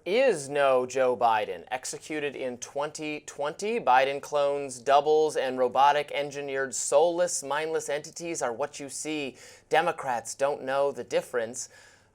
is no Joe Biden. Executed in 2020, Biden clones, doubles, and robotic engineered soulless, mindless entities are what you see. Democrats don't know the difference.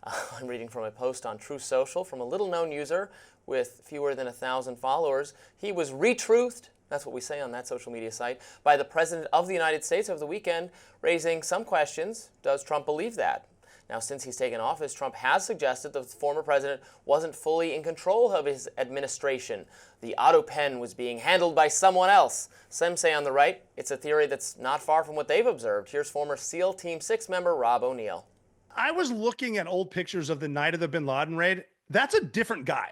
I'm reading from a post on Truth Social from a little-known user with fewer than 1,000 followers. He was retruthed, that's what we say on that social media site, by the President of the United States over the weekend, raising some questions. Does Trump believe that? Now, since he's taken office, Trump has suggested that the former president wasn't fully in control of his administration. The auto pen was being handled by someone else. Some say on the right, it's a theory that's not far from what they've observed. Here's former SEAL Team 6 member Rob O'Neill. I was looking at old pictures of the night of the bin Laden raid. That's a different guy.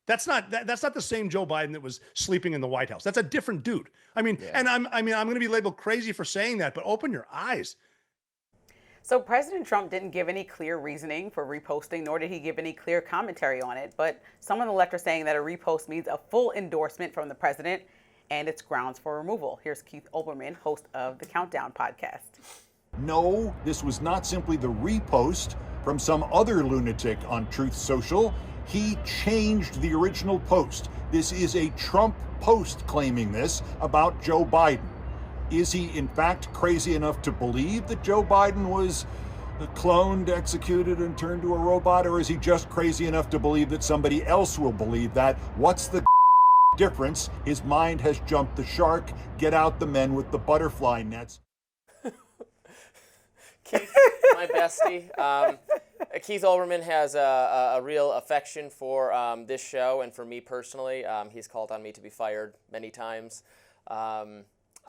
That's not the same Joe Biden that was sleeping in the White House. That's a different dude. I mean, yeah. And I'm going to be labeled crazy for saying that, but open your eyes. So President Trump didn't give any clear reasoning for reposting, nor did he give any clear commentary on it. But some on the left are saying that a repost means a full endorsement from the president and it's grounds for removal. Here's Keith Olbermann, host of the Countdown podcast. No, this was not simply the repost from some other lunatic on Truth Social. He changed the original post. This is a Trump post claiming this about Joe Biden. Is he, in fact, crazy enough to believe that Joe Biden was cloned, executed, and turned to a robot? Or is he just crazy enough to believe that somebody else will believe that? What's the difference? His mind has jumped the shark. Get out the men with the butterfly nets. Keith, my bestie. Keith Olbermann has a real affection for this show and for me personally. He's called on me to be fired many times.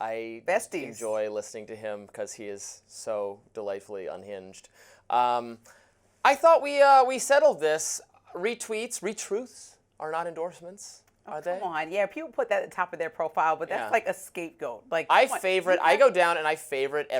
I enjoy listening to him because he is so delightfully unhinged. I thought we settled this. Retweets, retruths are not endorsements. Are they? Come on, yeah. People put that at the top of their profile, but that's like a scapegoat. Like I go down and I favorite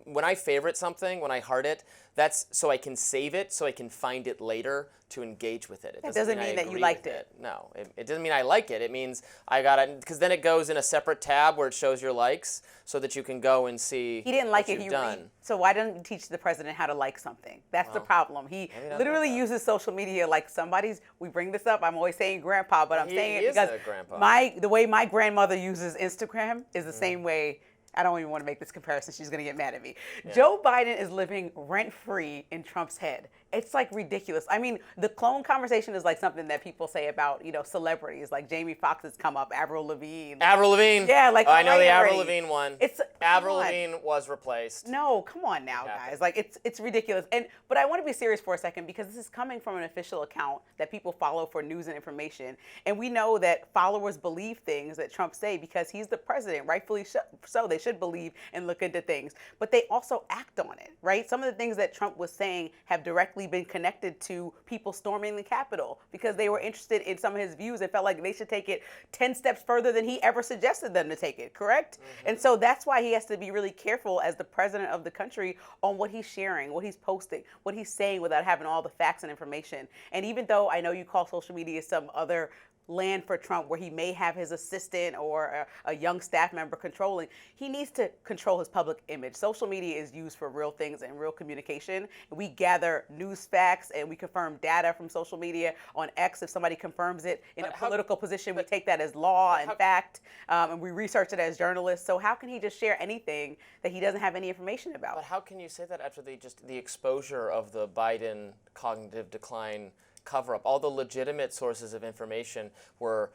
when I favorite something, when I heart it, that's so I can save it, so I can find it later to engage with it. It doesn't mean that you liked it. No, it doesn't mean I like it. It means I gotta, because then it goes in a separate tab where it shows your likes, so that you can go and see. He didn't like it. So why don't you teach the president how to like something? That's the problem. He literally uses social media like somebody's. We bring this up. I'm always saying grandpa, but I'm saying it because the way my grandmother uses Instagram is the same way. I don't even want to make this comparison. She's going to get mad at me. Yeah. Joe Biden is living rent-free in Trump's head. It's like ridiculous. I mean, the clone conversation is like something that people say about, celebrities. Like Jamie Foxx has come up, Avril Lavigne. Avril Lavigne. Yeah, like I know the Avril Lavigne one. Avril Lavigne was replaced. No, come on now, guys. Like it's ridiculous. But I want to be serious for a second because this is coming from an official account that people follow for news and information. And we know that followers believe things that Trump say because he's the president, rightfully so. They should believe and look into things, but they also act on it, right? Some of the things that Trump was saying have directly been connected to people storming the Capitol because they were interested in some of his views and felt like they should take it 10 steps further than he ever suggested them to take it, correct? Mm-hmm. And so that's why he has to be really careful as the president of the country on what he's sharing, what he's posting, what he's saying without having all the facts and information. And even though I know you call social media some other land for Trump where he may have his assistant or a young staff member controlling, he needs to control his public image. Social media is used for real things and real communication. We gather news facts and we confirm data from social media. On X, if somebody confirms it in a political position, we take that as law and fact, and we research it as journalists. So how can he just share anything that he doesn't have any information about? But how can you say that after the exposure of the Biden cognitive decline cover-up? All the legitimate sources of information were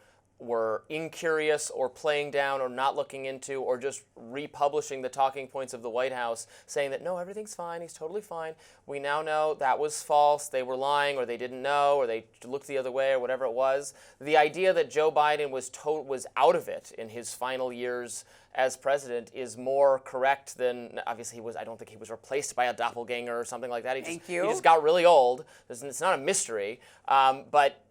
incurious or playing down or not looking into or just republishing the talking points of the White House, saying that no, everything's fine, he's totally fine. We now know that was false, they were lying, or they didn't know, or they looked the other way, or whatever it was. The idea that Joe Biden was out of it in his final years as president is more correct than, obviously I don't think he was replaced by a doppelganger or something like that. He just got really old. It's not a mystery. But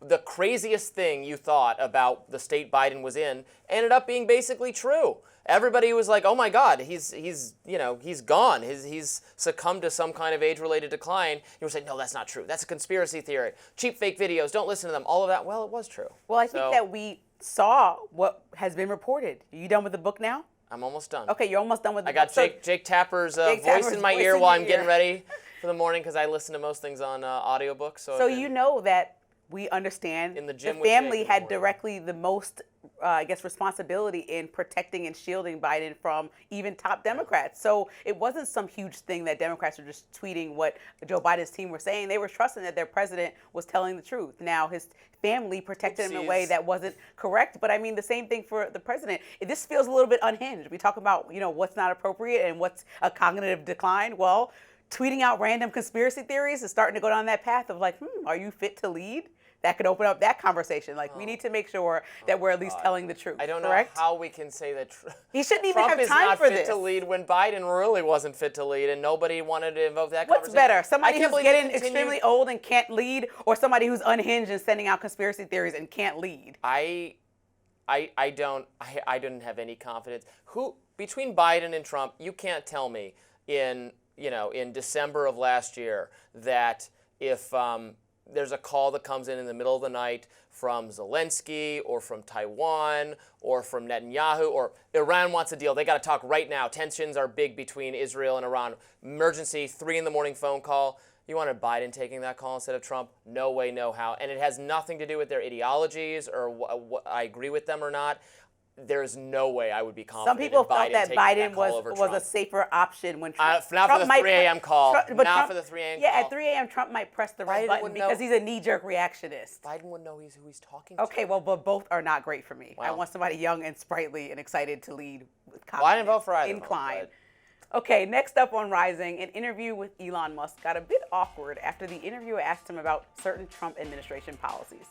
the craziest thing you thought about the state Biden was in ended up being basically true. Everybody was like, "Oh my God, he's gone. He's succumbed to some kind of age-related decline." You were saying, "No, that's not true. That's a conspiracy theory. Cheap fake videos. Don't listen to them." All of that. Well, it was true. Well, I think that we saw what has been reported. Are you done with the book now? I'm almost done. Okay, you're almost done with the book. I got Jake Tapper's voice in my ear while I'm getting ready for the morning because I listen to most things on audiobooks. So you know that we understand In the gym the with family Jake in the had morning. directly the most, I guess, responsibility in protecting and shielding Biden from even top Democrats. So it wasn't some huge thing that Democrats were just tweeting what Joe Biden's team were saying. They were trusting that their president was telling the truth. Now, his family protected him in a way that wasn't correct. But I mean, the same thing for the president. This feels a little bit unhinged. We talk about, what's not appropriate and what's a cognitive decline. Well, tweeting out random conspiracy theories is starting to go down that path of like, are you fit to lead? That could open up that conversation. Like, we need to make sure that we're at least telling the truth. I don't correct? know how we can say that He shouldn't even Trump have is time not for fit this. to lead when Biden really wasn't fit to lead, and nobody wanted to invoke that What's conversation. better, somebody I can't who's believe getting they continue- extremely old and can't lead, or somebody who's unhinged and sending out conspiracy theories and can't lead? I didn't have any confidence. Between Biden and Trump, you can't tell me in December of last year that if there's a call that comes in the middle of the night from Zelensky or from Taiwan or from Netanyahu or Iran wants a deal, they got to talk right now. Tensions are big between Israel and Iran. Emergency, 3 a.m. phone call. You wanted Biden taking that call instead of Trump? No way, no how. And it has nothing to do with their ideologies or what I agree with them or not. There's no way I would be confident. Some people in felt that taking Biden call over was Trump. a safer option when Trump. Not Trump for the might 3 a.m. call. but Not Trump- for the 3 a.m. Yeah, call. at 3 a.m. Trump might press the right Biden button would because know. he's a knee-jerk reactionist. Biden would know who he's talking to. Okay, well, but both are not great for me. I Wow. want somebody young and sprightly and excited to lead with confidence. Well, I didn't vote for either of them, incline. but- Okay, next up on Rising, an interview with Elon Musk got a bit awkward after the interviewer asked him about certain Trump administration policies.